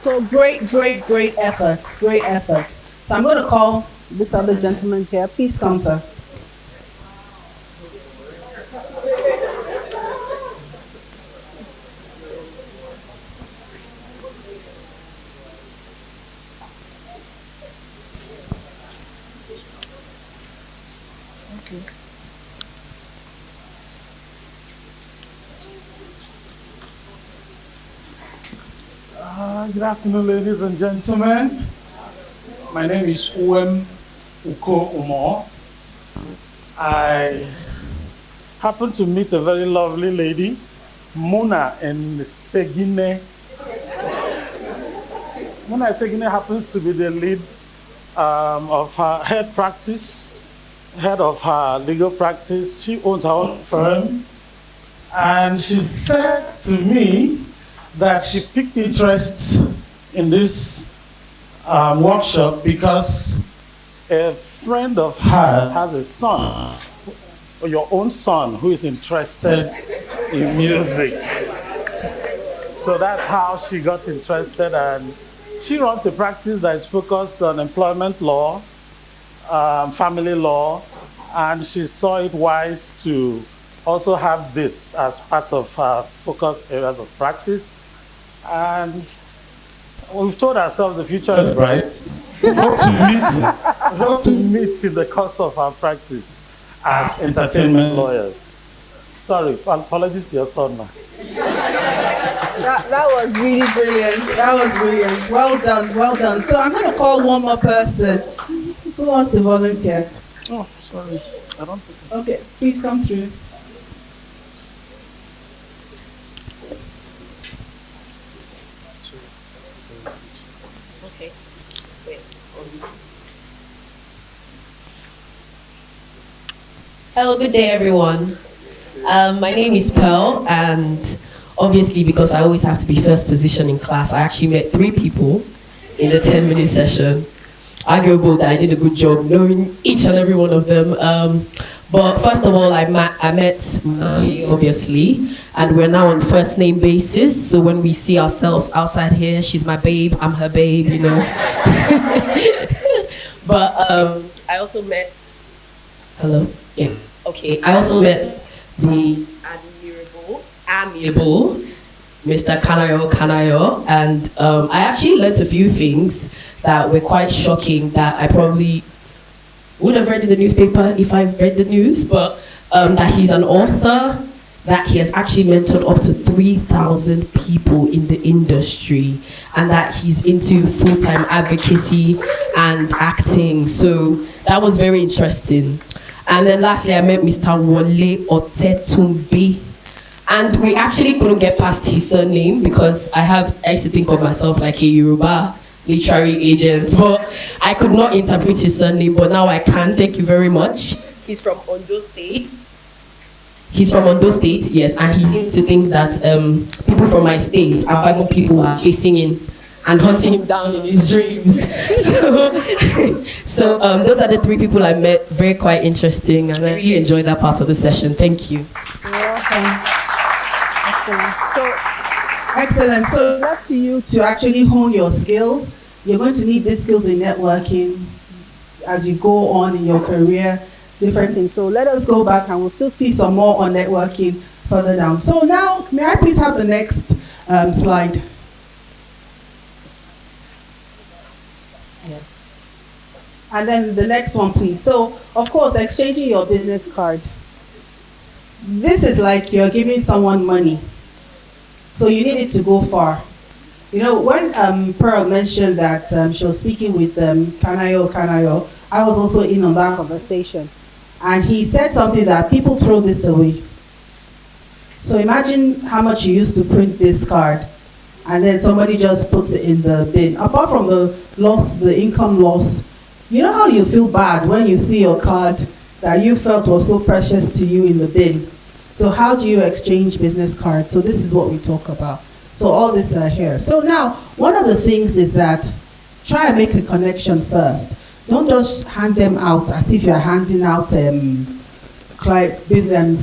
So great effort, great effort. So I'm going to call this other gentleman here. Please come, sir. Good afternoon, ladies and gentlemen. My name is Uwem Uko Umo. I happened to meet a very lovely lady, Mona in Segine. Mona Segine happens to be the lead of her head of her legal practice. She owns her own firm. And she said to me that she picked interest in this workshop because a friend of hers has a son, or your own son, who is interested in music. So that's how she got interested, and she runs a practice that is focused on employment law, family law, and she saw it wise to also have this as part of her focus areas of practice. And we've told ourselves the future is bright. We hope to meet in the course of our practice as entertainment lawyers. Sorry, apologies to your son now. That was really brilliant. That was brilliant. Well done, well done. So I'm going to call one more person. Who wants to volunteer? Oh, sorry. I don't think. Okay, please come through. Hello, good day, everyone. My name is Pearl, and obviously, because I always have to be first position in class, I actually met 3 people in the 10-minute session. Arguable that I did a good job knowing each and every one of them. But first of all, I met Yeye, obviously, and we're now on first name basis. So when we see ourselves outside here, she's my babe, I'm her babe, you know. But I also met. Hello. Yeah. Okay. I also met the amiable Mr. Kanayo, and I actually learned a few things that were quite shocking that I probably would have read in the newspaper if I read the news, but that he's an author, that he has actually mentored up to 3,000 people in the industry, and that he's into full-time advocacy and acting. So that was very interesting. And then lastly, I met Mr. Wole Otetumbi, and we actually couldn't get past his surname because I used to think of myself like a Yoruba literary agent, but I could not interpret his surname, but now I can. Thank you very much. He's from Ondo State. Yes, and he seems to think that people from my state are Bible people are chasing him and hunting him down in his dreams. So those are the 3 people I met. Very quite interesting, and I really enjoyed that part of the session. Thank you. You're welcome. Excellent. So it's up to you to actually hone your skills. You're going to need these skills in networking as you go on in your career, different things. So let us go back and we'll still see some more on networking further down. So now, may I please have the next slide? Yes. And then the next one, please. So, of course, exchanging your business card. This is like you're giving someone money. So you need it to go far. You know, when Pearl mentioned that she was speaking with Kanayo, I was also in on that conversation. And he said something that people throw this away. So imagine how much you used to print this card, and then somebody just puts it in the bin. Apart from the loss, the income loss, you know how you feel bad when you see your card that you felt was so precious to you in the bin. So how do you exchange business cards? So this is what we talk about. So all this are here. So now, one of the things is that try and make a connection first. Don't just hand them out as if you're handing out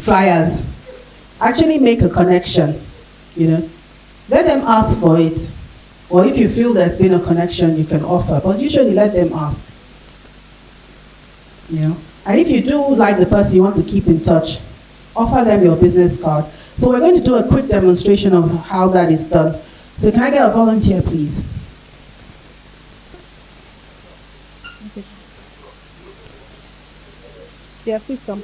flyers. Actually make a connection, you know. Let them ask for it. Or if you feel there's been a connection, you can offer. But usually let them ask. You know? And if you do like the person you want to keep in touch, offer them your business card. So we're going to do a quick demonstration of how that is done. So can I get a volunteer, please? Okay. Yeah, please come.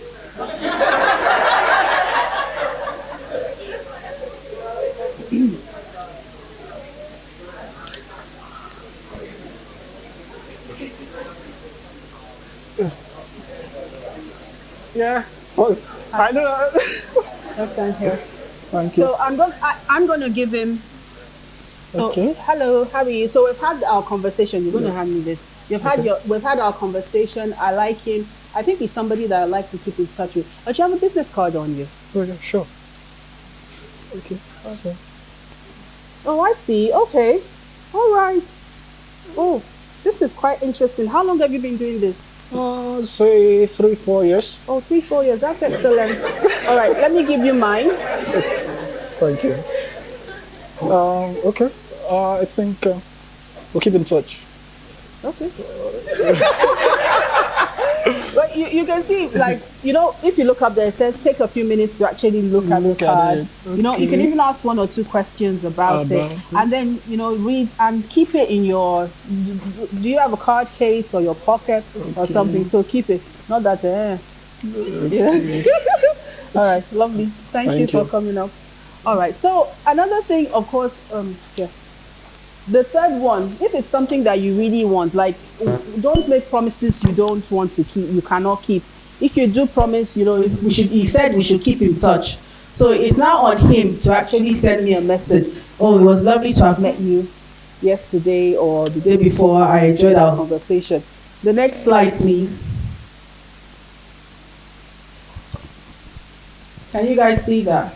Yeah. Oh, I know. Let's stand here. Thank you. So I'm going to give him. So Okay. hello, how are you? So we've had our conversation. You're going to hand me this. We've had our conversation. I like him. I think he's somebody that I like to keep in touch with. But you have a business card on you. Oh, yeah, sure. Okay. So, Oh, I see. Okay. All right. Oh, this is quite interesting. How long have you been doing this? say 3-4 years. Oh, 3-4 years. That's excellent. All right. Let me give you mine. Thank you. Okay. I think we'll keep in touch. Okay. But you can see, like, you know, if you look up there, it says take a few minutes to actually look at the card. it. You know, you can Okay. even ask 1 or 2 questions about it. And then, you know, read and keep it in your, do you have a card case or your pocket or something? So keep it. Not that, yeah. All right, lovely. Thank you for coming up. All right, so another thing, of course, yeah. The third one, if it's something that you really want, like, don't make promises you don't want to keep, you cannot keep. If you do promise, you know, he said we should keep in touch. So it's now on him to actually send me a message. Oh, it was lovely to have met you yesterday or the day before. I enjoyed our conversation. The next slide, please. Can you guys see that?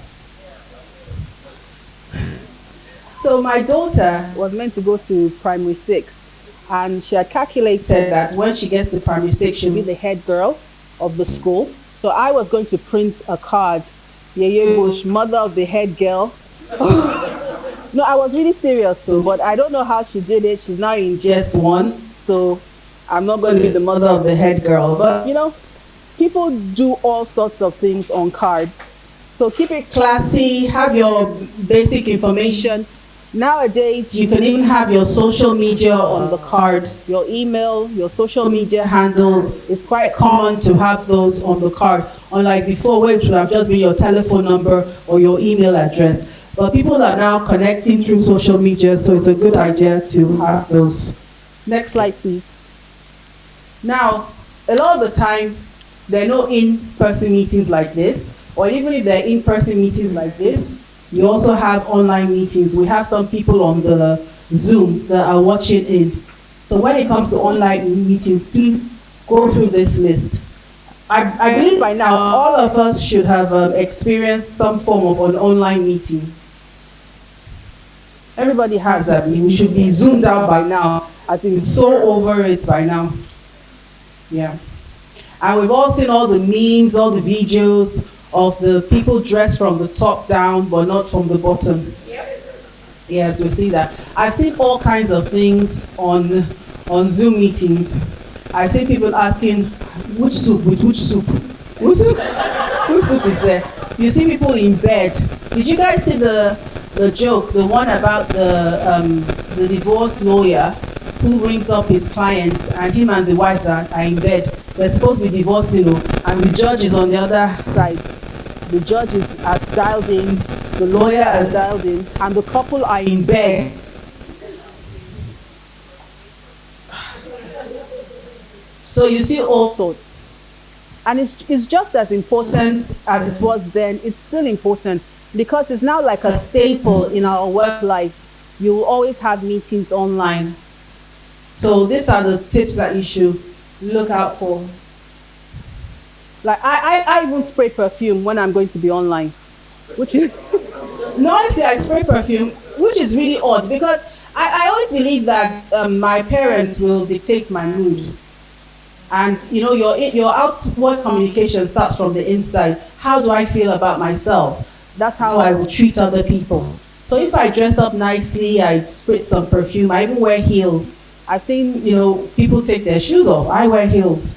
So my daughter was meant to go to primary 6, and she had calculated that when she gets to primary 6, she'll be the head girl of the school. So I was going to print a card, Yeye Bush, mother of the head girl. No, I was really serious, so, but I don't know how she did it. She's now in GS1, so I'm not going to be the mother of the head girl. But, you know, people do all sorts of things on cards. So keep it classy, have your basic information. Nowadays, you can even have your social media on the card, your email, your social media handles. It's quite common to have those on the card, unlike before where it would have just been your telephone number or your email address. But people are now connecting through social media, so it's a good idea to have those. Next slide, please. Now, a lot of the time, there are no in-person meetings like this, or even if there are in-person meetings like this, you also have online meetings. We have some people on the Zoom that are watching in. So when it comes to online meetings, please go through this list. I believe by now all of us should have experienced some form of an online meeting. Everybody has that. We should be zoomed out by now. I think so over it by now. Yeah. And we've all seen all the memes, all the videos of the people dressed from the top down but not from the bottom. Yep. Yes, we've seen that. I've seen all kinds of things on Zoom meetings. I've seen people asking, which soup with which soup? Which soup? Which soup is there? You see people in bed. Did you guys see the joke, the one about the divorce lawyer who brings up his clients and him and the wife that are in bed? They're supposed to be divorcing, and the judge is on the other side. The judge has dialed in, the lawyer has dialed in, and the couple are in bed. So you see all sorts. And it's just as important as it was then. It's still important because it's now like a staple in our work life. You will always have meetings online. So these are the tips that you should look out for. Like I even spray perfume when I'm going to be online, which is no, honestly, I spray perfume, which is really odd because I always believe that my parents will dictate my mood, and you know your outward communication starts from the inside. How do I feel about myself? That's how I will treat other people. So if I dress up nicely, I spray some perfume, I even wear heels. I've seen, people take their shoes off. I wear heels.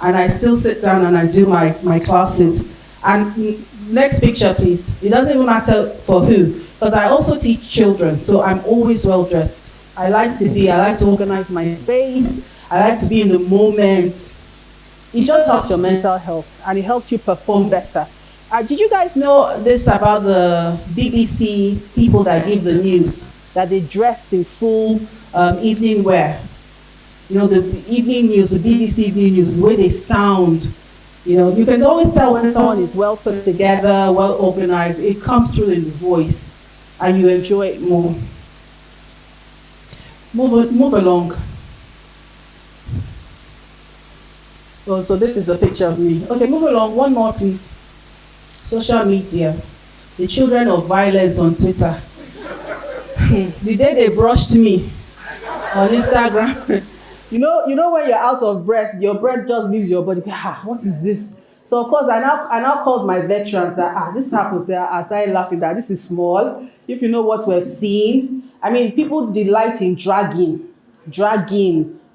And I still sit down and I do my classes. And next picture, please. It doesn't even matter for who, because I also teach children, so I'm always well dressed. I like to organize my space. I like to be in the moment. It just helps your mental health and it helps you perform better. Did you guys know this about the BBC people that give the news? That they dress in full evening wear. The evening news, the BBC evening news, the way they sound. You can always tell when someone is well put together, well organized. It comes through in the voice and you enjoy it more. Move along. Oh, so this is a picture of me. Okay, move along. One more, please. Social media. The children of violence on Twitter. The day they brushed me on Instagram. You know when you're out of breath, your breath just leaves your body. What is this? So of course I now called my veterans that this happens. I started laughing that this is small. If you know what we're seeing, I mean, people delight in dragging,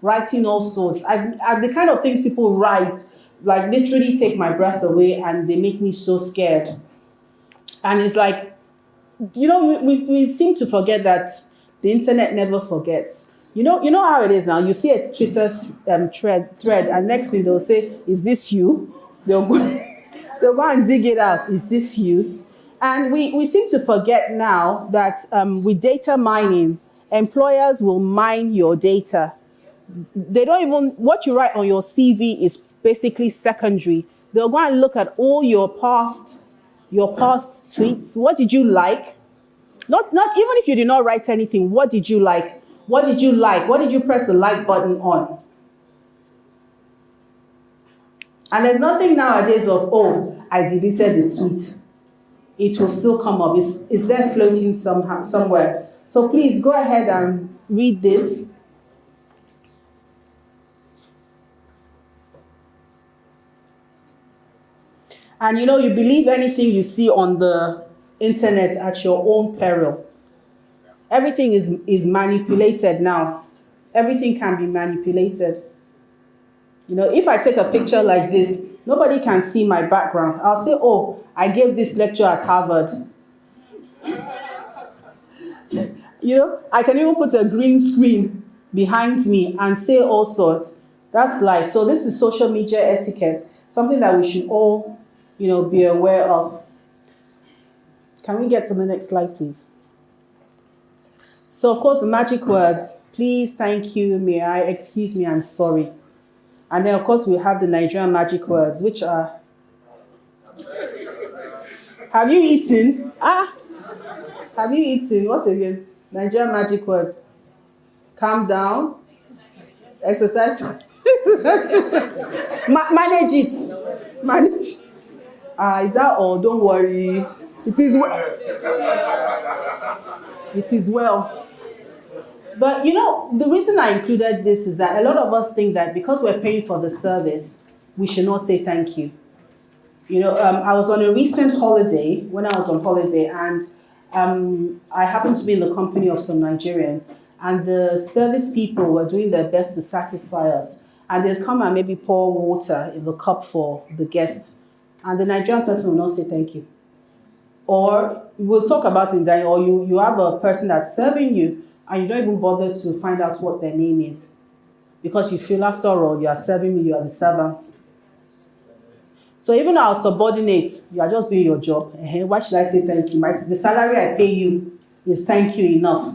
writing all sorts. I've the kind of things people write, like literally take my breath away, and they make me so scared. And it's like, we seem to forget that the internet never forgets. You know how it is now. You see a Twitter thread, and next thing they'll say, "Is this you?" They'll go and dig it out. Is this you? And we seem to forget now that with data mining, employers will mine your data. They don't even, what you write on your CV is basically secondary. They'll go and look at all your past tweets. What did you like? Not even if you did not write anything. What did you like? What did you like? What did you press the like button on? And there's nothing nowadays of, I deleted the tweet. It will still come up. It's there floating somewhere. So please go ahead and read this. And you believe anything you see on the internet at your own peril. Everything is manipulated now. Everything can be manipulated. If I take a picture like this, nobody can see my background. I'll say, I gave this lecture at Harvard. I can even put a green screen behind me and say all sorts. That's life. So this is social media etiquette, something that we should all, be aware of. Can we get to the next slide, please? So, of course, the magic words. Please, thank you, may I, excuse me, I'm sorry. And then, of course, we have the Nigerian magic words, which are... Have you eaten? Have you eaten? What again? Nigerian magic words. Calm down. Exercise. Manage it. Manage it. Is that all? Don't worry. It is well. It is well. But the reason I included this is that a lot of us think that because we're paying for the service, we should not say thank you. I was on a recent holiday, when I was on holiday, and I happened to be in the company of some Nigerians, and the service people were doing their best to satisfy us. And they'd come and maybe pour water in the cup for the guest. And the Nigerian person will not say thank you. Or we'll talk about it, or you have a person that's serving you, and you don't even bother to find out what their name is. Because you feel, after all, you are serving me, you are the servant. So even our subordinates, you are just doing your job. Why should I say thank you? The salary I pay you is thank you enough.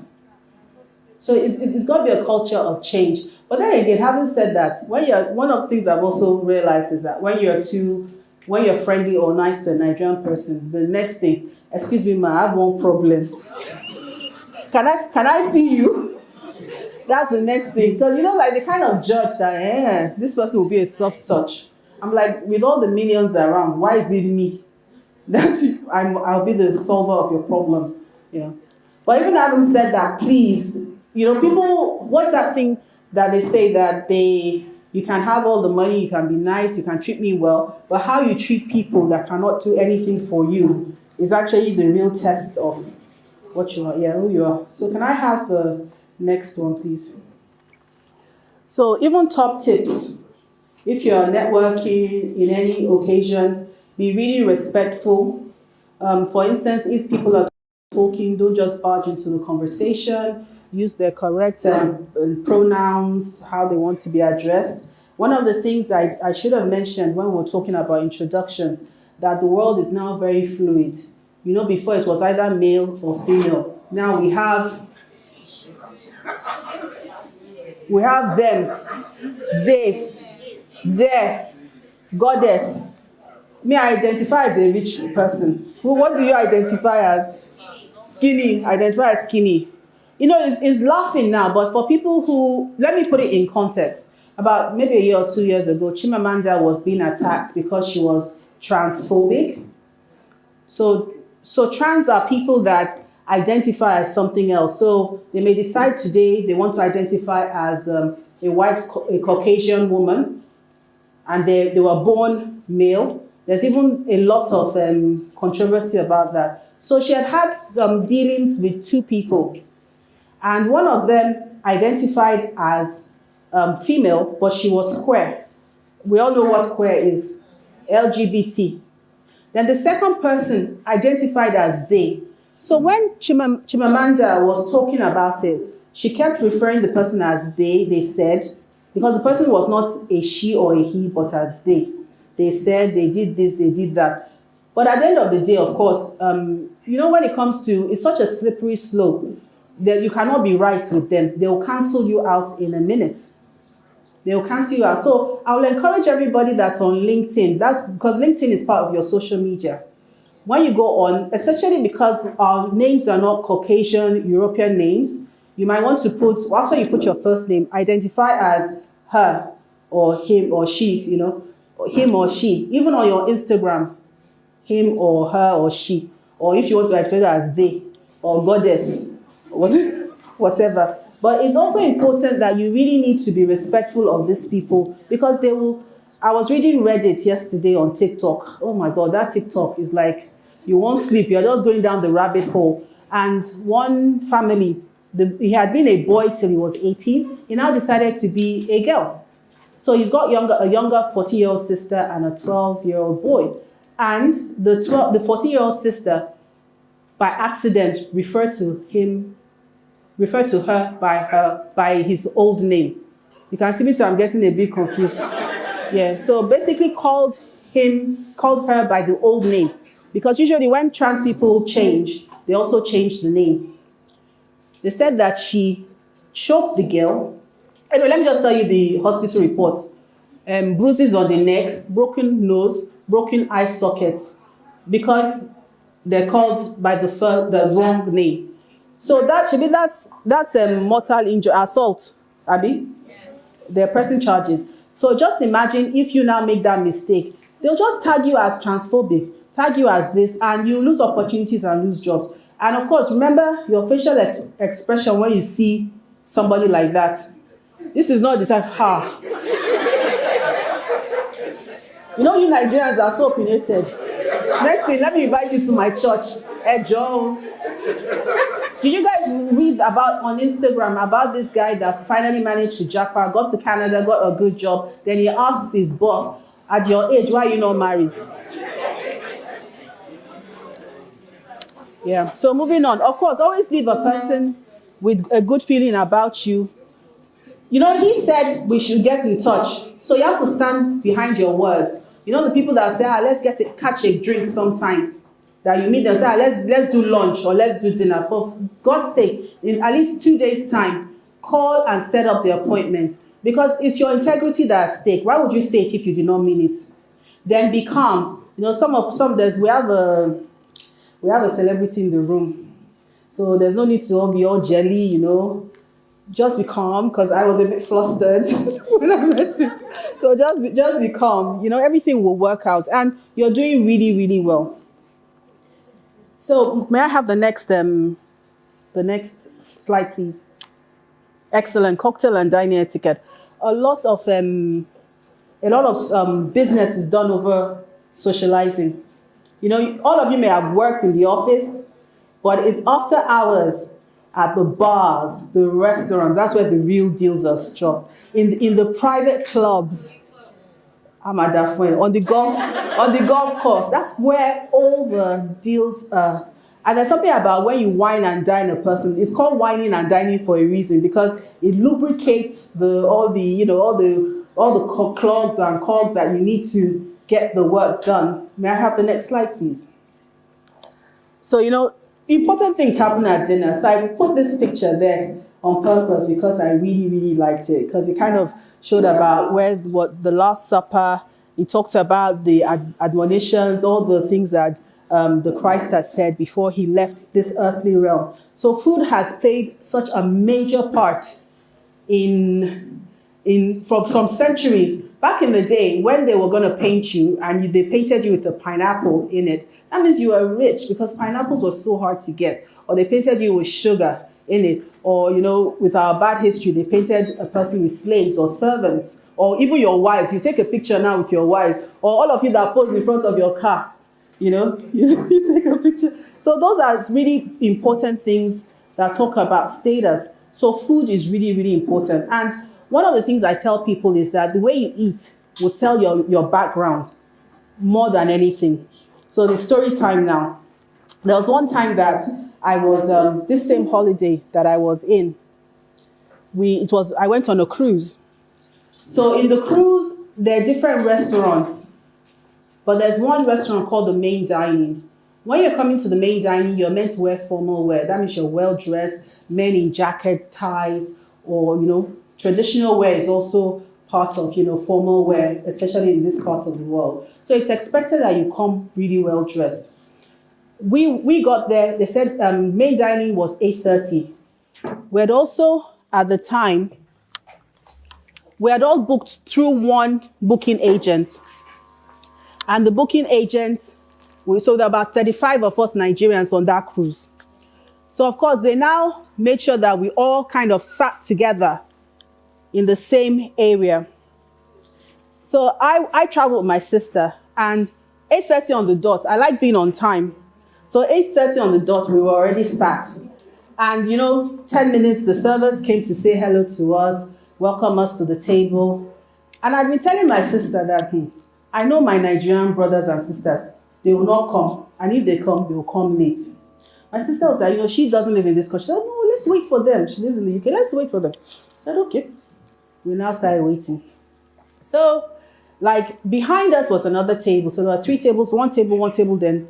So it's got to be a culture of change. But then again, having said that, one of the things I've also realized is that when you're friendly or nice to a Nigerian person, the next thing, excuse me, ma, I have one problem. Can I see you? That's the next thing. Because they kind of judge that this person will be a soft touch. I'm like, with all the millions around, why is it me that I'll be the solver of your problem? But even having said that, please, people, what's that thing that they say that you can have all the money, you can be nice, you can treat me well, but how you treat people that cannot do anything for you is actually the real test of what you are, yeah, who you are. So can I have the next one, please? So even top tips, if you're networking in any occasion, be really respectful. For instance, if people are talking, don't just barge into the conversation. Use their correct pronouns, how they want to be addressed. One of the things that I should have mentioned when we were talking about introductions, that the world is now very fluid. You know, before it was either male or female. Now we have them, they, their, goddess. Me, I identify as a rich person. What do you identify as? Skinny. Identify as skinny. You know, it's laughing now, but for people who, let me put it in context. About maybe a year or 2 years ago, Chimamanda was being attacked because she was transphobic. So trans are people that identify as something else. So they may decide today they want to identify as a Caucasian woman, and they were born male. There's even a lot of controversy about that. So she had some dealings with two people, and one of them identified as female, but she was queer. We all know what queer is, LGBT. Then the second person identified as they. So when Chimamanda was talking about it, she kept referring the person as they said, because the person was not a she or a he, but as they. They said, they did this, they did that. But at the end of the day, of course, you know, when it comes to, it's such a slippery slope that you cannot be right with them. They will cancel you out in a minute. They will cancel you out. So I will encourage everybody that's on LinkedIn. That's because LinkedIn is part of your social media. When you go on, especially because our names are not Caucasian, European names, you might want to put, after you put your first name, identify as her or him or she, you know, or him or she. Even on your Instagram, him or her or she. Or if you want to identify as they or goddess, whatever. But it's also important that you really need to be respectful of these people, because they will. I was reading Reddit yesterday on TikTok. Oh my God, that TikTok is like, you won't sleep. You're just going down the rabbit hole. And one family, he had been a boy till he was 18. He now decided to be a girl. So he's got a younger 14-year-old sister and a 12-year-old boy. And the 14-year-old sister, by accident, referred to her by his old name. You can see me too, I'm getting a bit confused. Yeah, so basically called her by the old name. Because usually when trans people change, they also change the name. They said that she choked the girl. Anyway, let me just tell you the hospital reports. Bruises on the neck, broken nose, broken eye sockets, because they're called by the wrong name. So that's a mortal injury, assault, Abby? Yes. They're pressing charges. So just imagine if you now make that mistake, they'll just tag you as transphobic, tag you as this, and you lose opportunities and lose jobs. And of course, remember your facial expression when you see somebody like that. This is not the time, ha. You know, you Nigerians are so opinionated. Next thing, let me invite you to my church. Hey, Joe. Did you guys read on Instagram about this guy that finally managed to jackpot, got to Canada, got a good job, then he asks his boss, at your age, why are you not married? Yeah, so moving on. Of course, always leave a person with a good feeling about you. You know, he said we should get in touch. So you have to stand behind your words. You know, the people that say, let's catch a drink sometime. That you meet them, say, let's do lunch or let's do dinner. For God's sake, in at least 2 days' time, call and set up the appointment. Because it's your integrity that's at stake. Why would you say it if you did not mean it? Then be calm. You know, we have a celebrity in the room. So there's no need to all be all jelly, you know. Just be calm, because I was a bit flustered when I met him. So just be calm. You know, everything will work out. And you're doing really, really well. So may I have the next slide, please? Excellent. Cocktail and dining etiquette. A lot of business is done over socializing. You know, all of you may have worked in the office, But it's after hours at the bars, the restaurants, that's where the real deals are struck. In the private clubs, on the golf course, that's where all the deals are. And there's something about when you wine and dine a person. It's called wining and dining for a reason, because it lubricates all the clogs and cogs that you need to get the work done. May I have the next slide, please? So, important things happen at dinner. So I put this picture there on purpose because I really, really liked it, because it kind of showed about what the Last Supper. It talks about the admonitions, all the things that the Christ had said before he left this earthly realm. So food has played such a major part from some centuries. Back in the day, when they were going to paint you and they painted you with a pineapple in it, that means you were rich, because pineapples were so hard to get. Or they painted you with sugar in it. Or, with our bad history, they painted a person with slaves or servants, or even your wives. You take a picture now with your wives, or all of you that pose in front of your car, you take a picture. So those are really important things that talk about status. So food is really, really important. And one of the things I tell people is that the way you eat will tell your background more than anything. So the story time now. There was one time that I was, this same holiday that I was in, I went on a cruise. So in the cruise, there are different restaurants, but there's one restaurant called the main dining. When you're coming to the main dining, you're meant to wear formal wear. That means you're well-dressed, men in jackets, ties, or, traditional wear is also part of, formal wear, especially in this part of the world. So it's expected that you come really well-dressed. We got there, they said main dining was 8:30. We had also, at the time, we had all booked through one booking agent. And the booking agent, so there were about 35 of us Nigerians on that cruise. So of course, they now made sure that we all kind of sat together in the same area. So I traveled with my sister, and 8:30 on the dot, I like being on time. So 8:30 on the dot, we were already sat. And 10 minutes, the servers came to say hello to us, welcome us to the table. And I've been telling my sister that I know my Nigerian brothers and sisters, they will not come. And if they come, they will come late. My sister was like, she doesn't live in this country. She said, no, let's wait for them. She lives in the UK. Let's wait for them. I said, okay. We now started waiting. So, behind us was another table. So there were 3 tables, one table, then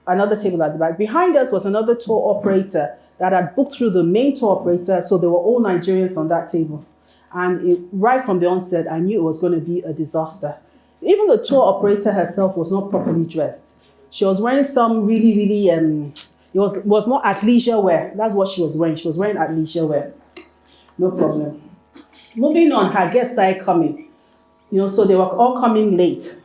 another table at the back. Behind us was another tour operator that had booked through the main tour operator. So there were all Nigerians on that table. And right from the onset, I knew it was going to be a disaster. Even the tour operator herself was not properly dressed. She was wearing some really, really, it was more athleisure wear. That's what she was wearing. She was wearing athleisure wear. No problem. Moving on, her guests started coming. So they were all coming late.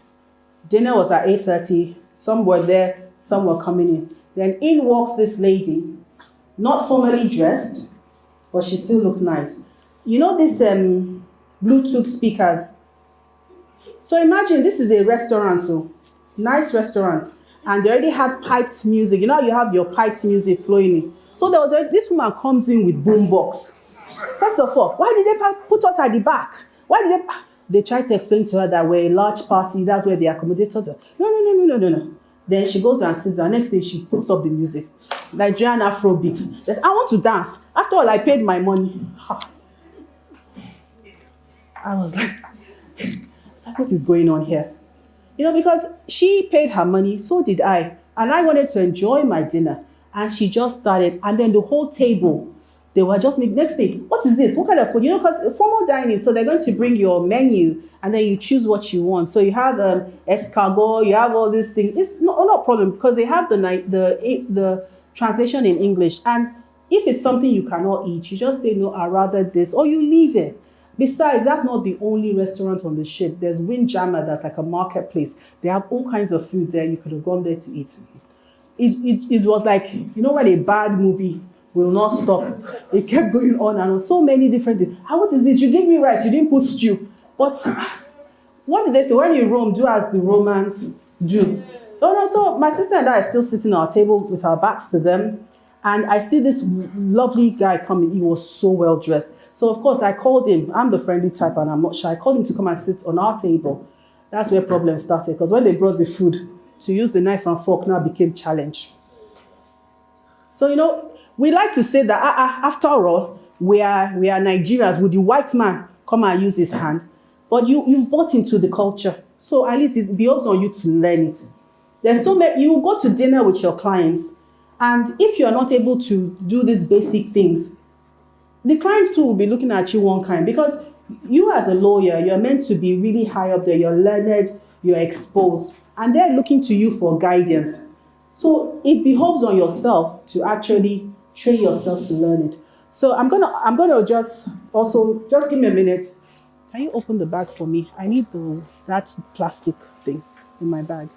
Dinner was at 8:30. Some were there, some were coming in. Then in walks this lady, not formally dressed, but she still looked nice. These Bluetooth speakers. So imagine this is a restaurant, nice restaurant, and they already had piped music. You have your piped music flowing in. So this woman comes in with boombox. First of all, why did they put us at the back? Why did they tried to explain to her that we're a large party, that's where they accommodated her. No. Then she goes and sits down. Next thing, she puts up the music. Nigerian Afrobeat. Yes, I want to dance. After all, I paid my money. I was like, what is going on here? Because she paid her money, so did I. And I wanted to enjoy my dinner. And she just started. And then the whole table, they were just making, next thing, what is this? What kind of food? Because formal dining, so they're going to bring your menu and then you choose what you want. So you have escargot, you have all these things. It's not a problem because they have the translation in English. And if it's something you cannot eat, you just say, no, I'd rather this, or you leave it. Besides, that's not the only restaurant on the ship. There's Windjammer, that's like a marketplace. They have all kinds of food there. You could have gone there to eat. It was like, when a bad movie will not stop. It kept going on and on. So many different things. What is this? You gave me rice. You didn't put stew. But what did they say? When you roam, do as the Romans do. So my sister and I are still sitting at our table with our backs to them. And I see this lovely guy coming. He was so well dressed. So of course I called him. I'm the friendly type and I'm not shy. I called him to come and sit on our table. That's where problems started, because when they brought the food, to use the knife and fork now became challenge. So we like to say that after all, we are Nigerians. Would the white man come and use his hand? But you've bought into the culture. So at least it behoves on you to learn it. There's so many. You go to dinner with your clients, and if you're not able to do these basic things, the clients too will be looking at you one kind, because you as a lawyer, you're meant to be really high up there. You're learned, you're exposed, and they're looking to you for guidance. So it behoves on yourself to actually train yourself to learn it. So I'm gonna just give me a minute. Can you open the bag for me? I need that plastic thing in my bag.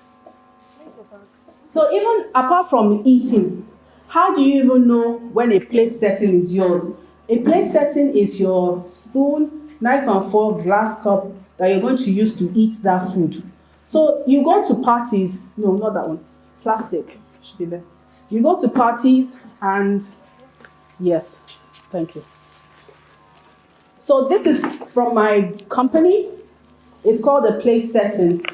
So even apart from eating, how do you even know when a place setting is yours? A place setting is your spoon, knife and fork, glass cup that you're going to use to eat that food. So you go to parties, no, not that one, plastic should be there. You go to parties and, yes, thank you. So this is from my company. It's called a place setting.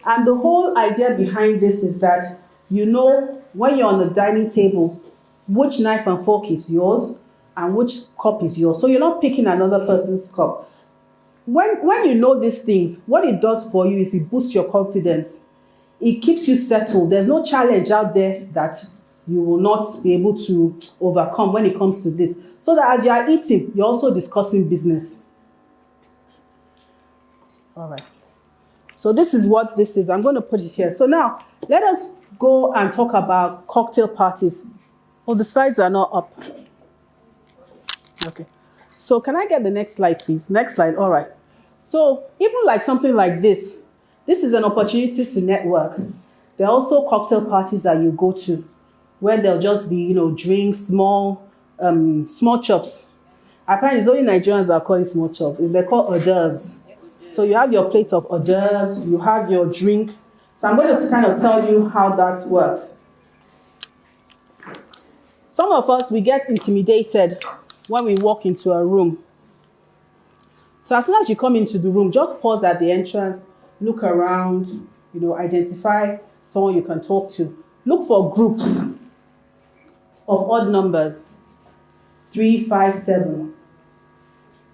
And the whole idea behind this is that when you're on the dining table, which knife and fork is yours and which cup is yours. So you're not picking another person's cup. When you know these things, what it does for you is it boosts your confidence. It keeps you settled. There's no challenge out there that you will not be able to overcome when it comes to this. So that as you are eating, you're also discussing business. All right. So this is what this is. I'm going to put it here. So now, let us go and talk about cocktail parties. Oh, the slides are not up. Okay. So can I get the next slide, please? Next slide. All right. So even like something like this is an opportunity to network. There are also cocktail parties that you go to where there'll just be, drinks, small chops. Apparently, it's only Nigerians that are calling small chops. They're called hors d'oeuvres. So you have your plate of hors d'oeuvres, you have your drink. So I'm going to kind of tell you how that works. Some of us, we get intimidated when we walk into a room. So as soon as you come into the room, just pause at the entrance, look around, identify someone you can talk to. Look for groups of odd numbers, 3, 5, 7.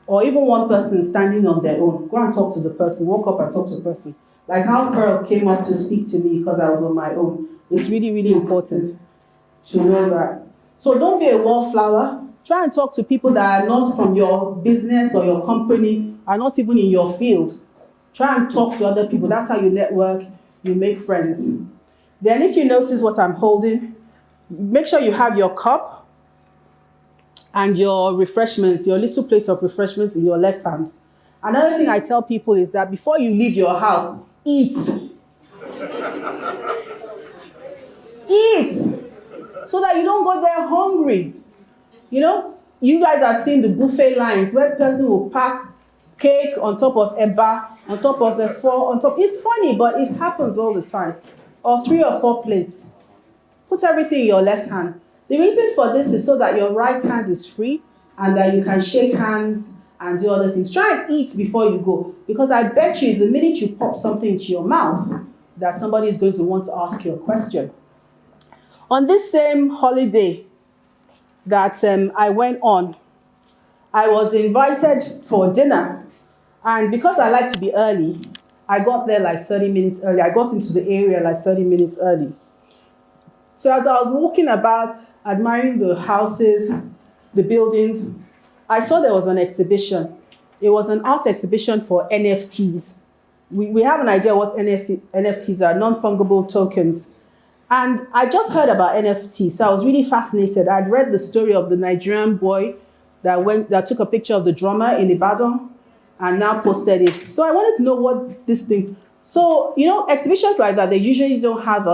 Or even one person standing on their own. Go and talk to the person. Walk up and talk to the person. Like how Pearl came up to speak to me because I was on my own. It's really, really important to know that. So don't be a wallflower. Try and talk to people that are not from your business or your company, are not even in your field. Try and talk to other people. That's how you network, you make friends. Then if you notice what I'm holding, make sure you have your cup and your refreshments, your little plate of refreshments in your left hand. Another thing I tell people is that before you leave your house, eat. Eat! So that you don't go there hungry. You guys have seen the buffet lines where the person will pack cake on top of eba, on top of a four, on top. It's funny, but it happens all the time. Or 3 or 4 plates. Put everything in your left hand. The reason for this is so that your right hand is free and that you can shake hands and do other things. Try and eat before you go, because I bet you the minute you pop something into your mouth that somebody is going to want to ask you a question. On this same holiday that I went on, I was invited for dinner, and because I like to be early, I got there like 30 minutes early. I got into the area like 30 minutes early. So as I was walking about, admiring the houses, the buildings, I saw there was an exhibition. It was an art exhibition for NFTs. We have an idea what NFTs are, non-fungible tokens. And I just heard about NFTs, so I was really fascinated. I'd read the story of the Nigerian boy that took a picture of the drummer in Ibadan and now posted it. So I wanted to know what this thing. So, exhibitions like that, they usually don't have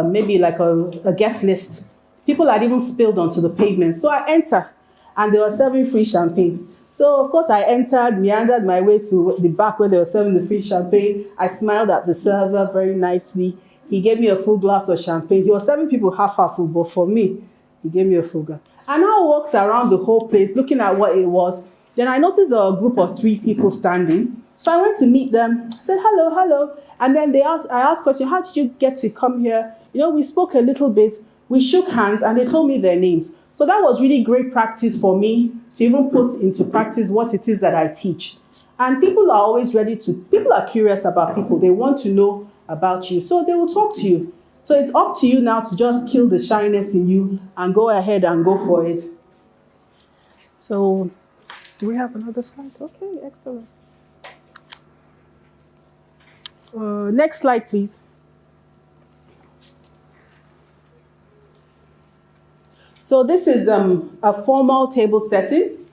maybe like a guest list. People had even spilled onto the pavement. So I enter, and they were serving free champagne. So, of course, I entered, meandered my way to the back where they were serving the free champagne. I smiled at the server very nicely. He gave me a full glass of champagne. He was serving people half full, but for me, he gave me a full glass. And I walked around the whole place looking at what it was. Then I noticed a group of 3 people standing. So I went to meet them. I said, hello, hello. And then I asked question, how did you get to come here? We spoke a little bit. We shook hands and they told me their names. So that was really great practice for me to even put into practice what it is that I teach. And people are curious about people. They want to know about you. So they will talk to you. So it's up to you now to just kill the shyness in you and go ahead and go for it. So, do we have another slide? Okay, excellent. Next slide, please. So this is a formal table setting.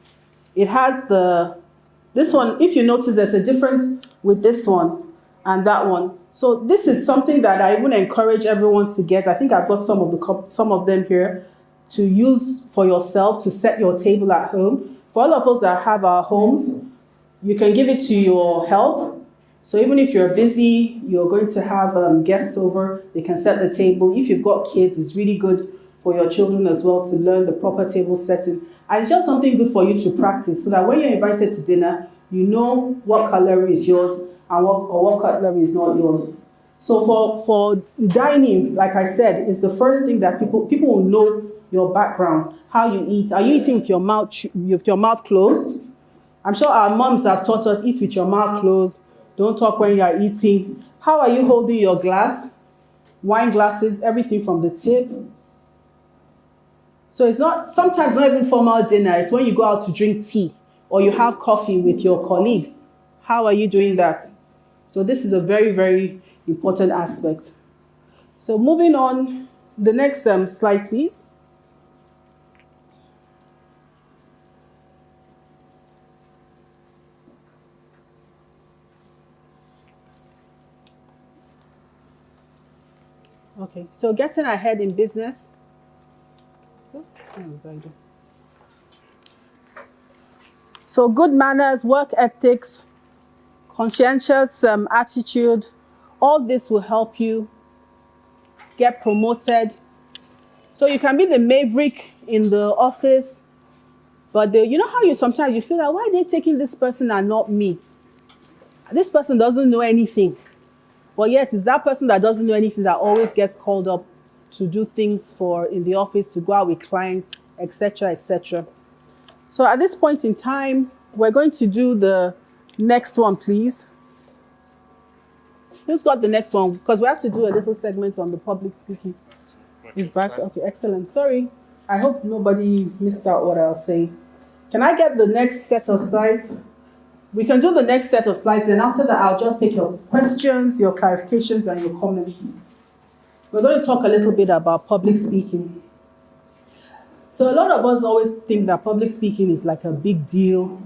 It has this one, if you notice, there's a difference with this one and that one. So this is something that I even encourage everyone to get. I think I've got some of them here to use for yourself to set your table at home. For all of us that have our homes, you can give it to your help. So even if you're busy, you're going to have guests over, they can set the table. If you've got kids, it's really good for your children as well to learn the proper table setting. And it's just something good for you to practice so that when you're invited to dinner, you know what cutlery is yours and what cutlery is not yours. So for dining, like I said, is the first thing that people will know your background, how you eat. Are you eating with your mouth closed? I'm sure our moms have taught us, eat with your mouth closed. Don't talk when you are eating. How are you holding your glass? Wine glasses, everything from the tip. So it's sometimes not even formal dinner. It's when you go out to drink tea or you have coffee with your colleagues. How are you doing that? So this is a very, very important aspect. So moving on, the next slide, please. Okay, so getting ahead in business. So good manners, work ethics, conscientious attitude, all this will help you get promoted. So you can be the maverick in the office, but you know how sometimes you feel like, why are they taking this person and not me? This person doesn't know anything. But yet it's that person that doesn't know anything that always gets called up to do things in the office, to go out with clients, etc., etc. So at this point in time, we're going to do the next one, please. Who's got the next one? Because we have to do a little segment on the public speaking. He's back. Okay, excellent. Sorry. I hope nobody missed out what I'll say. Can I get the next set of slides? We can do the next set of slides, and after that, I'll just take your questions, your clarifications, and your comments. We're going to talk a little bit about public speaking. So a lot of us always think that public speaking is like a big deal,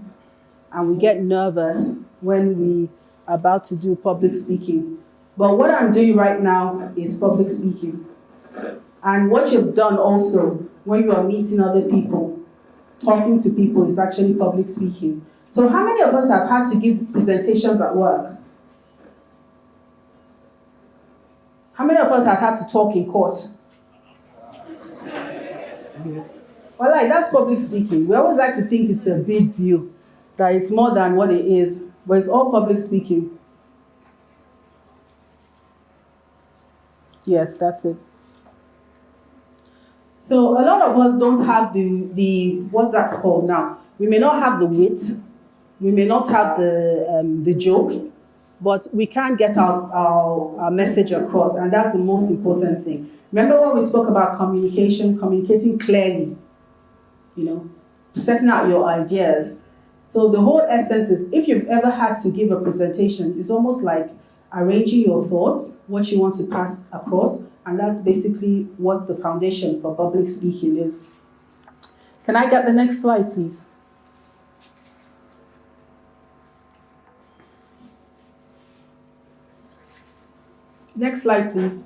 and we get nervous when we are about to do public speaking. But what I'm doing right now is public speaking. And what you've done also when you are meeting other people, talking to people, is actually public speaking. So how many of us have had to give presentations at work? How many of us have had to talk in court? Well, that's public speaking. We always like to think it's a big deal, that it's more than what it is, but it's all public speaking. Yes, that's it. So a lot of us don't have the what's that called now? We may not have the wit. We may not have the jokes, but we can get our message across, and that's the most important thing. Remember when we spoke about communication, communicating clearly, setting out your ideas. So the whole essence is, if you've ever had to give a presentation, it's almost like arranging your thoughts, what you want to pass across, and that's basically what the foundation for public speaking is. Can I get the next slide, please? Next slide, please.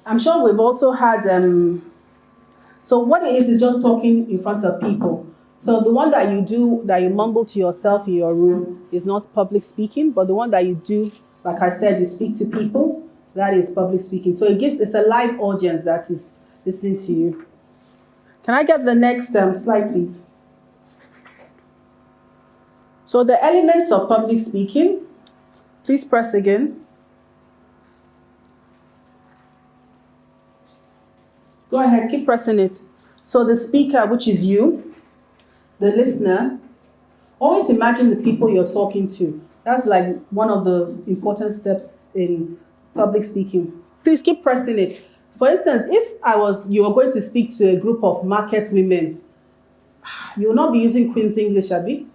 I'm sure we've also had, so what it is just talking in front of people. So the one that you do, that you mumble to yourself in your room, is not public speaking, but the one that you do, like I said, you speak to people, that is public speaking. So it's a live audience that is listening to you. Can I get the next slide, please? So the elements of public speaking, please press again. Go ahead, keep pressing it. So the speaker, which is you, the listener, always imagine the people you're talking to. That's like one of the important steps in public speaking. Please keep pressing it. For instance, if you were going to speak to a group of market women, you will not be using Queen's English, Abby.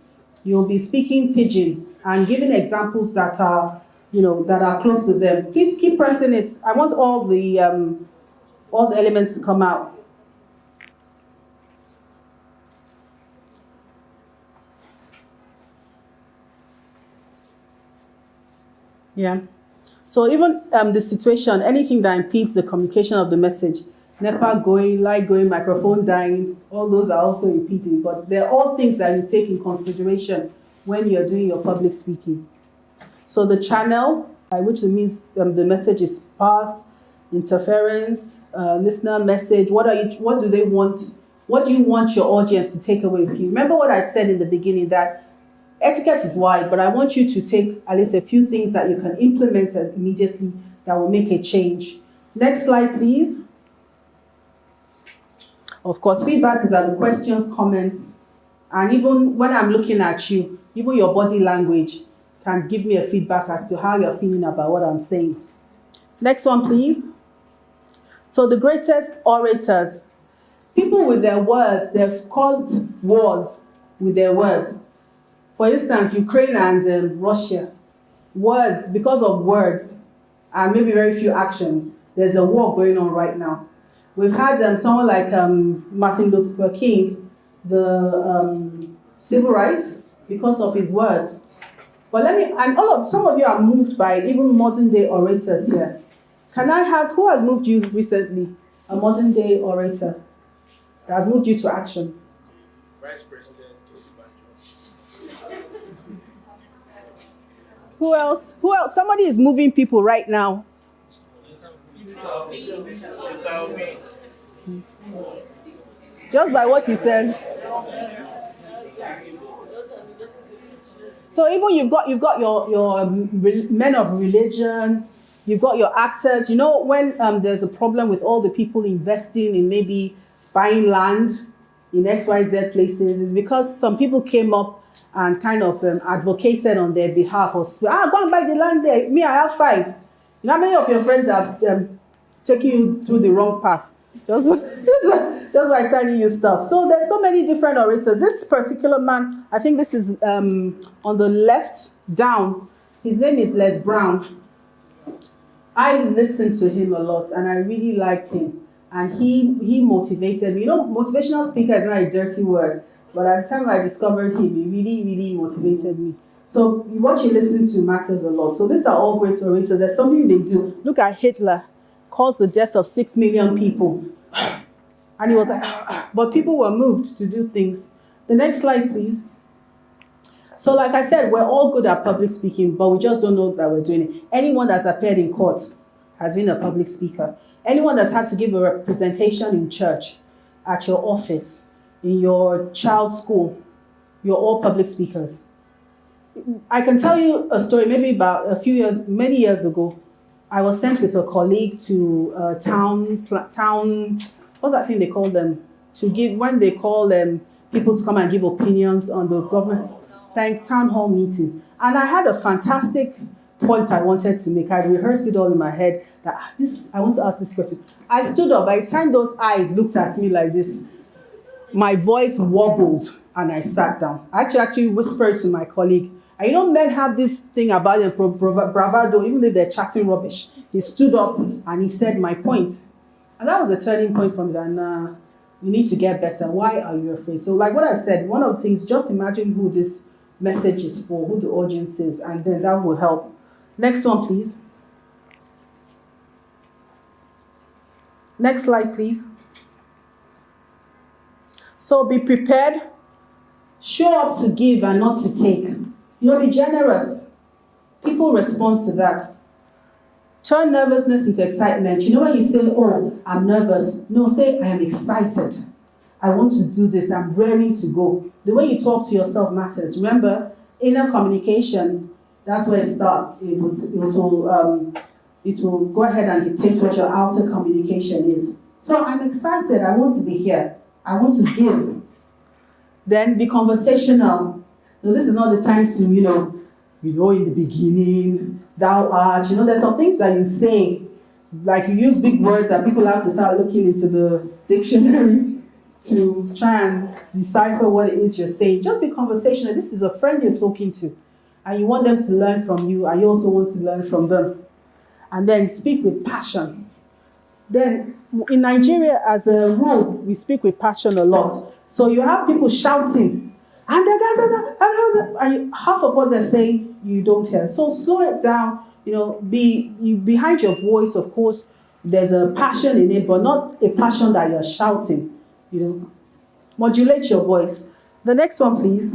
You'll be speaking pidgin and giving examples that are, that are close to them. Please keep pressing it. I want all the elements to come out. Yeah. So even the situation, anything that impedes the communication of the message, NEPA going, light going, microphone dying, all those are also impeding. But they're all things that you take in consideration when you're doing your public speaking. So the channel, which means the message is passed, interference, listener message. What do they want? What do you want your audience to take away with you? Remember what I said in the beginning, that etiquette is wide, but I want you to take at least a few things that you can implement immediately that will make a change. Next slide, please. Of course, feedback is the questions, comments, and even when I'm looking at you, even your body language can give me a feedback as to how you're feeling about what I'm saying. Next one, please. So the greatest orators, people with their words, they've caused wars with their words. For instance, Ukraine and Russia, words, because of words, and maybe very few actions, there's a war going on right now. We've had someone like Martin Luther King, the civil rights, because of his words. But some of you are moved by even modern day orators here. Can I have, who has moved you recently? A modern day orator that has moved you to action? Vice President Banjo. Who else? Somebody is moving people right now. Just by what he said. So even you've got your men of religion, you've got your actors. When there's a problem with all the people investing in maybe buying land in XYZ places, it's because some people came up and kind of advocated on their behalf, or go and buy the land there. Me, I have 5. How many of your friends are taking you through the wrong path? Just by telling you stuff. So there's so many different orators. This particular man, I think this is on the left down. His name is Les Brown. I listened to him a lot, and I really liked him. And he motivated me. Motivational speaker is not a dirty word, but at the time I discovered him, he really, really motivated me. So what you listen to matters a lot. So these are all great orators. There's something they do. Look at Hitler, caused the death of 6 million people. And he was like, but people were moved to do things. The next slide, please. So like I said, we're all good at public speaking, but we just don't know that we're doing it. Anyone that's appeared in court has been a public speaker. Anyone that's had to give a representation in church, at your office, in your child's school, you're all public speakers. I can tell you a story, maybe about many years ago. I was sent with a colleague to town, what's that thing they call them? When they call them people to come and give opinions on the government, town hall meeting. And I had a fantastic point I wanted to make. I rehearsed it all in my head that I want to ask this question. I stood up. By the time those eyes looked at me like this, my voice wobbled and I sat down. I actually whispered to my colleague, and men have this thing about them, bravado, even if they're chatting rubbish. He stood up and he said my point. And that was a turning point for me that, you need to get better. Why are you afraid? So like what I said, one of the things, just imagine who this message is for, who the audience is, and then that will help. Next one, please. Next slide, please. So be prepared Show up to give and not to take. Be generous. People respond to that. Turn nervousness into excitement. When you say, oh, I'm nervous. No, say, I am excited. I want to do this. I'm raring to go. The way you talk to yourself matters. Remember, inner communication, that's where it starts. It will go ahead and dictate what your outer communication is. So I'm excited. I want to be here. I want to give. Then be conversational. This is not the time to, in the beginning, thou art. There's some things that you say, like you use big words that people have to start looking into the dictionary to try and decipher what it is you're saying. Just be conversational. This is a friend you're talking to, and you want them to learn from you, and you also want to learn from them. And then speak with passion. Then in Nigeria, as a rule, we speak with passion a lot. So you have people shouting, and the guys and half of what they're saying you don't hear. So slow it down. Behind your voice, of course, there's a passion in it, but not a passion that you're shouting. Modulate your voice. The next one, please.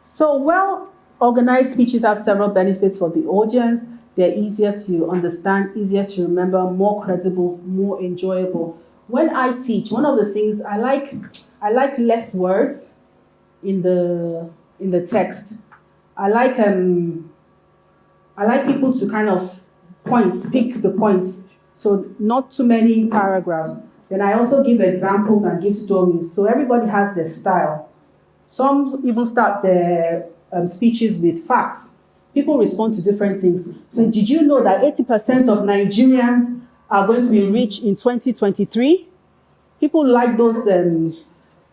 So well-organized speeches have several benefits for the audience. They're easier to understand, easier to remember, more credible, more enjoyable. When I teach, one of the things I like less words in the text. I like people to kind of pick the points. So not too many paragraphs. Then I also give examples and give stories. So everybody has their style. Some even start their speeches with facts. People respond to different things. So did you know that 80% of Nigerians are going to be rich in 2023? People like those,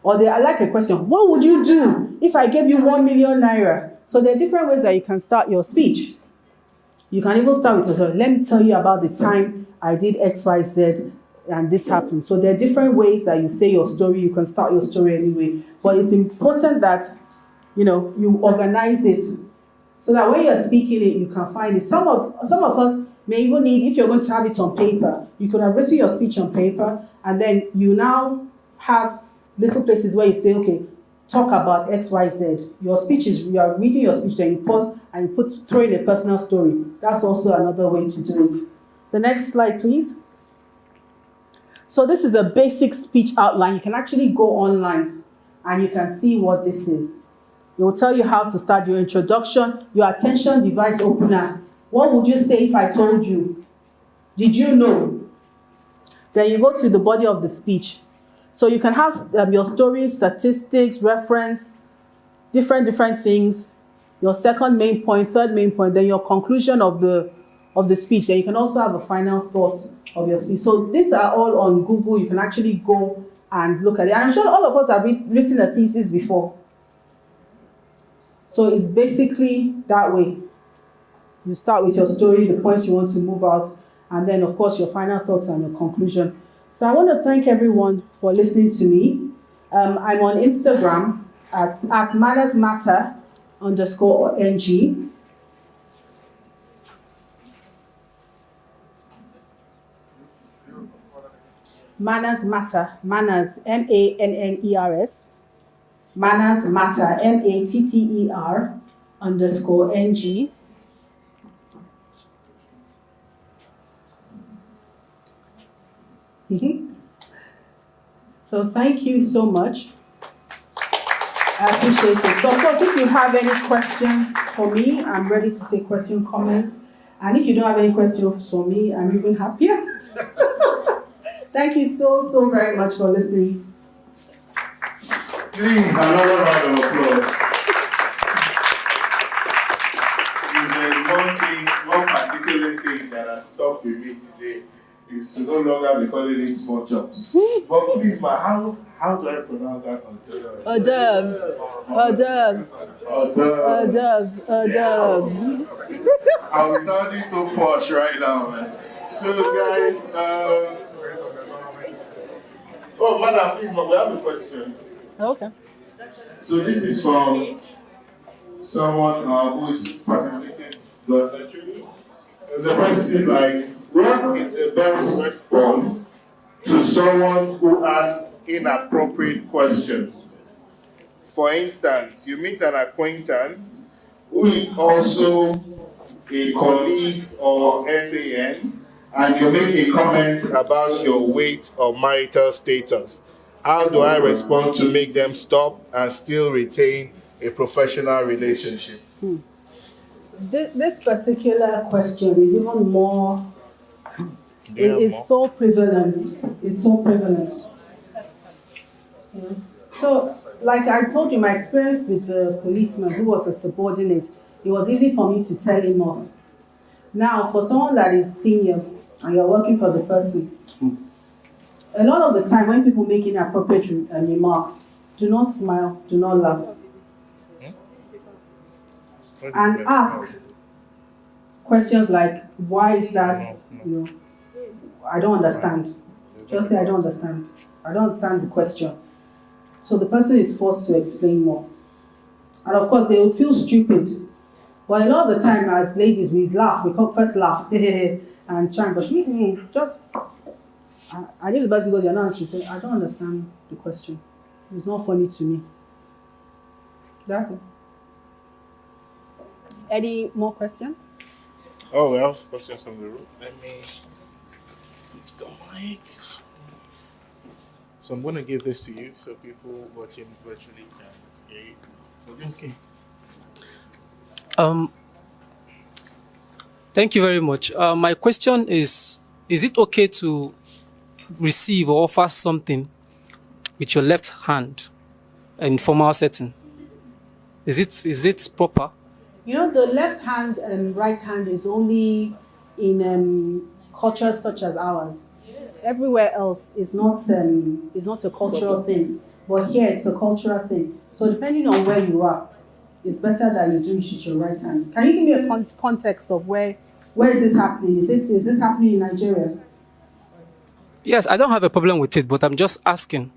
or I like a question, what would you do if I gave you 1 million naira? So there are different ways that you can start your speech. You can even start with, let me tell you about the time I did X, Y, Z, and this happened. So there are different ways that you say your story. You can start your story anyway. But it's important that, you organize it so that when you're speaking it, you can find it. Some of us may even need, if you're going to have it on paper, you could have written your speech on paper, and then you now have little places where you say, okay, talk about X, Y, Z. You are reading your speech, then you pause and you throw in a personal story. That's also another way to do it. The next slide, please. So this is a basic speech outline. You can actually go online and you can see what this is. It will tell you how to start your introduction, your attention device opener. What would you say if I told you? Did you know? Then you go to the body of the speech. So you can have your story, statistics, reference, different things. Your second main point, third main point, then your conclusion of the speech. Then you can also have a final thought of your speech. So these are all on Google. You can actually go and look at it. And I'm sure all of us have written a thesis before. So it's basically that way. You start with your story, the points you want to move out, and then, of course, your final thoughts and your conclusion. So I want to thank everyone for listening to me. I'm on Instagram at mannersmatter_ng. Manners Matter, Manners, MANNERS. Manners Matter, MATTER_NG. So thank you so much. I appreciate it. So of course, if you have any questions for me, I'm ready to take questions, comments. And if you don't have any questions for me, I'm even happier. Thank you so very much for listening. Please, another round of applause. If there's one particular thing that has stuck with me today, is to no longer be calling it small chops. But please, how do I pronounce that? Hors d'oeuvres. I'm sounding so posh right now, man. So guys, oh madam, please, we have a question. Okay. So this is from someone who is participating virtually. The person is like, What is the best response to someone who asks inappropriate questions? For instance, you meet an acquaintance who is also a colleague or SAN, and you make a comment about your weight or marital status. How do I respond to make them stop and still retain a professional relationship? This particular question is even more, it is so prevalent. It's so prevalent. So, like I told you, my experience with the policeman who was a subordinate, it was easy for me to tell him off. Now, for someone that is senior and you're working for the person, a lot of the time when people make inappropriate remarks, do not smile, do not laugh. And ask questions like, why is that, I don't understand. Just say, I don't understand. I don't understand the question. So the person is forced to explain more. And of course, they will feel stupid. But a lot of the time, as ladies, we laugh. We first laugh and try and brush. Just, and if the person goes, you're not answering, say, I don't understand the question. It's not funny to me. That's it. Any more questions? Oh, we have questions from the room. Let me use the mic. So I'm going to give this to you so people watching virtually can hear it. Okay. Thank you very much. My question is it okay to receive or offer something with your left hand in formal setting? Is it proper? The left hand and right hand is only in cultures such as ours. Everywhere else is not a cultural thing, but here it's a cultural thing. So depending on where you are, it's better that you do it with your right hand. Can you give me a context of where is this happening? Is this happening in Nigeria? Yes, I don't have a problem with it, but I'm just asking.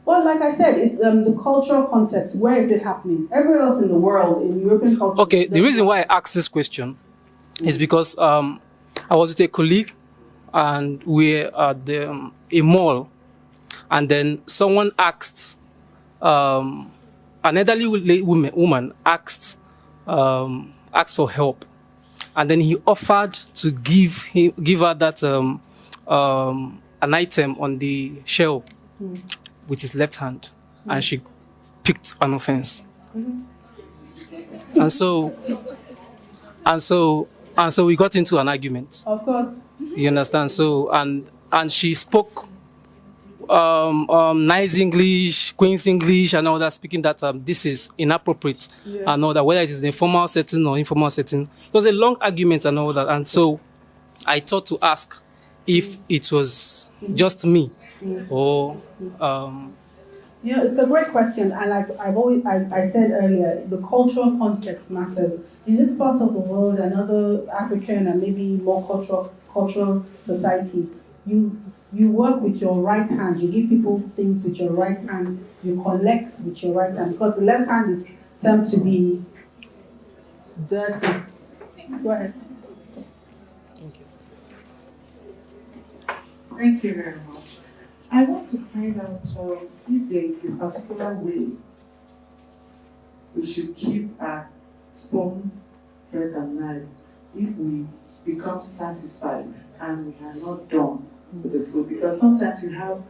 Well, like I said, it's the cultural context. Where is it happening? Everywhere else in the world, in European culture. Okay, the reason why I asked this question is because I was with a colleague and we're at a mall, and then someone asked, an elderly woman asked for help, and then he offered to give her that an item on the shelf with his left hand, and she picked an offense. And so we got into an argument. Of course. You understand? So and she spoke nice English, Queen's English, and all that, speaking that this is inappropriate, and all that, whether it is in a formal setting or informal setting. It was a long argument and all that, and so I thought to ask if it was just me or. It's a great question, and like I said earlier, the cultural context matters. In this part of the world and other African and maybe more cultural societies, you work with your right hand, you give people things with your right hand, you collect with your right hand, because the left hand is termed to be dirty. Go ahead. Thank you. Thank you very much. I want to find out if there is a particular way we should keep our spoon bread and knife if we become satisfied and we are not done with the food. Because sometimes you have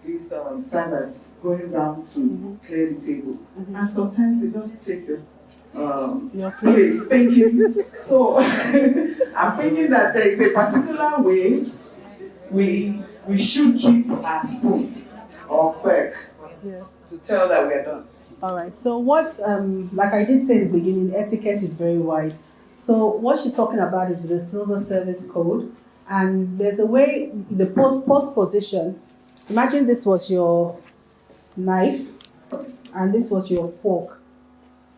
these servers going down to clear the table, and sometimes they just take your place. Thank you. So I'm thinking that there is a particular way we should keep our spoon or fork to tell that we are done. All right. So what, like I did say in the beginning, etiquette is very wide. So what she's talking about is the Civil Service Code, and there's a way, the post position. Imagine this was your knife, and this was your fork.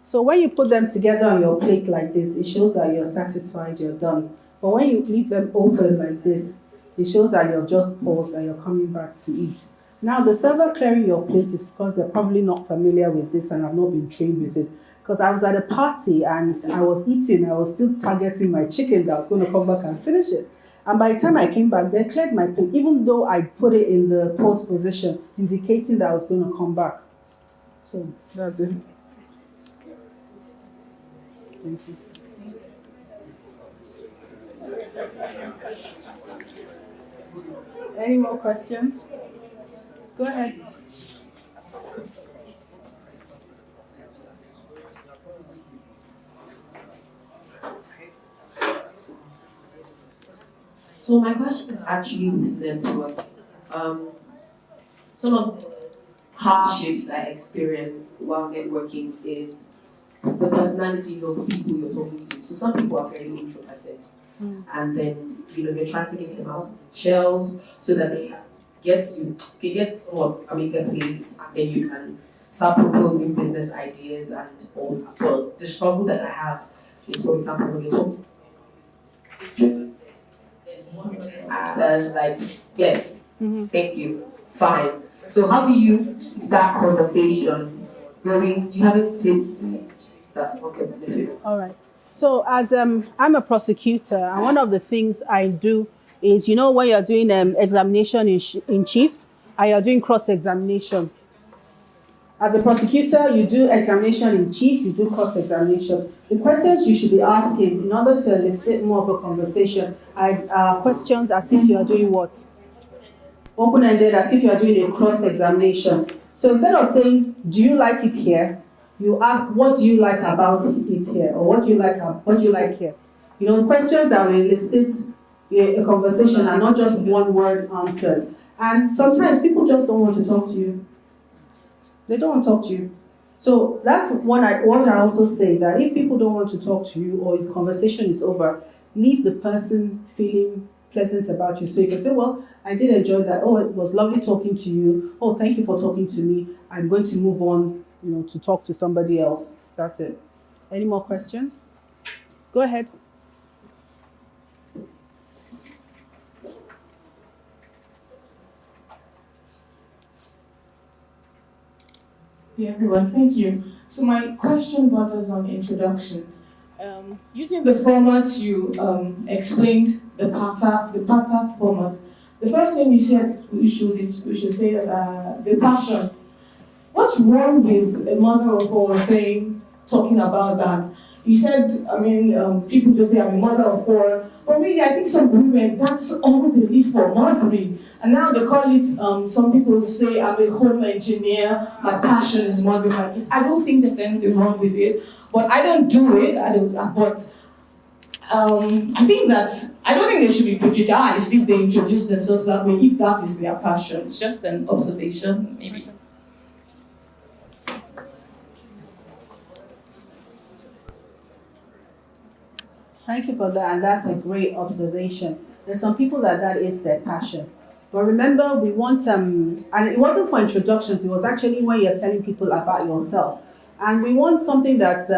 So when you put them together on your plate like this, it shows that you're satisfied, you're done. But when you leave them open like this, it shows that you're just paused and you're coming back to eat. Now, the server clearing your plate is because they're probably not familiar with this and have not been trained with it. because I was at a party and I was eating. I was still targeting my chicken that I was going to come back and finish it. And by the time I came back, they cleared my plate, even though I put it in the post position, indicating that I was going to come back. So that's it. Thank you. Any more questions? Go ahead. So my question is actually with network. Some of the hardships I experience while networking is the personalities of the people you're talking to. So some people are very introverted, and then you're trying to get them out of shells so that they get to a bigger place, and then you can start proposing business ideas and all that. But the struggle that I have is, for example, when you're talking to says like, yes, thank you, fine. So how do you that conversation? Do you have a tip that's okay? All right. So as I'm a prosecutor, and one of the things I do is, when you're doing examination in chief, and you're doing cross-examination. As a prosecutor, you do examination in chief, you do cross-examination. The questions you should be asking in order to elicit more of a conversation are questions as if you are doing what? Open-ended, as if you are doing a cross-examination. So instead of saying, do you like it here? You ask, what do you like about it here? Or what do you like here? Questions that will elicit a conversation are not just one-word answers. And sometimes people just don't want to talk to you. They don't want to talk to you. So that's what I also say, that if people don't want to talk to you or the conversation is over, leave the person feeling pleasant about you. So you can say, well, I did enjoy that. Oh, it was lovely talking to you. Oh, thank you for talking to me. I'm going to move on, to talk to somebody else. That's it. Any more questions? Go ahead. Yeah, everyone, thank you. So my question borders on introduction. Using the format you explained, the PATA format, the first thing you said we should say the passion. What's wrong with a mother of four talking about that? You said, people just say I'm a mother of four. But really, I think some women, that's all they live for, mothering. And now they call it, some people say I'm a home engineer, my passion is mothering my kids. I don't think there's anything wrong with it, but I don't do it. I don't think they should be prejudiced if they introduce themselves that way, if that is their passion. It's just an observation, maybe. Thank you for that, and that's a great observation. There's some people that is their passion. But remember, we want, and it wasn't for introductions, it was actually when you're telling people about yourself. And we want something that's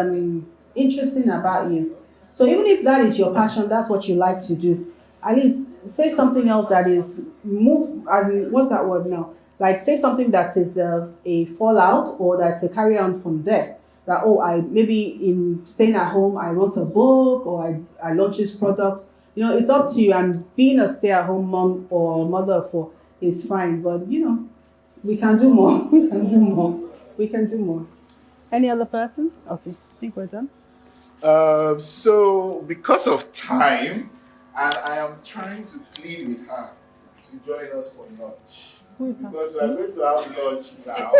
interesting about you. So even if that is your passion, that's what you like to do, at least say something else that is, what's that word now? Like say something that is a fallout or that's a carry on from there. That, maybe in staying at home, I wrote a book or I launched this product. It's up to you. And being a stay-at-home mom or mother of four is fine. But, we can do more. We can do more. Any other person? Okay, I think we're done. So, because of time, and I am trying to plead with her to join us for lunch. Because we are going to have lunch now.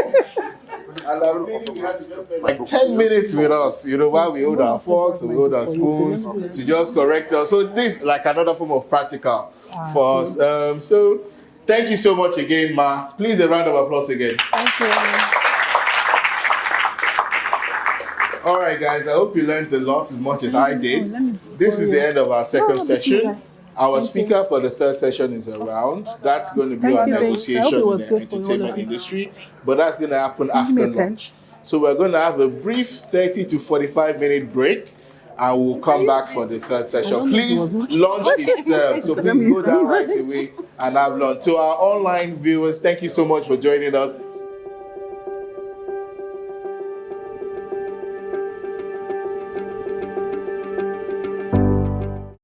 And I'm thinking you have to just spend like 10 minutes with us, while we hold our forks, we hold our spoons to just correct us. So this is like another form of practical for us. So thank you so much again, Ma. Please a round of applause again. Thank you. All right, guys, I hope you learned a lot as much as I did. This is the end of our second session. Our speaker for the third session is around. That's going to be our negotiation in the entertainment industry, but that's going to happen after lunch. So we're going to have a brief 30 to 45-minute break, and we'll come back for the third session. Please, lunch is served, so please go down right away and have lunch. To our online viewers, thank you so much for joining us.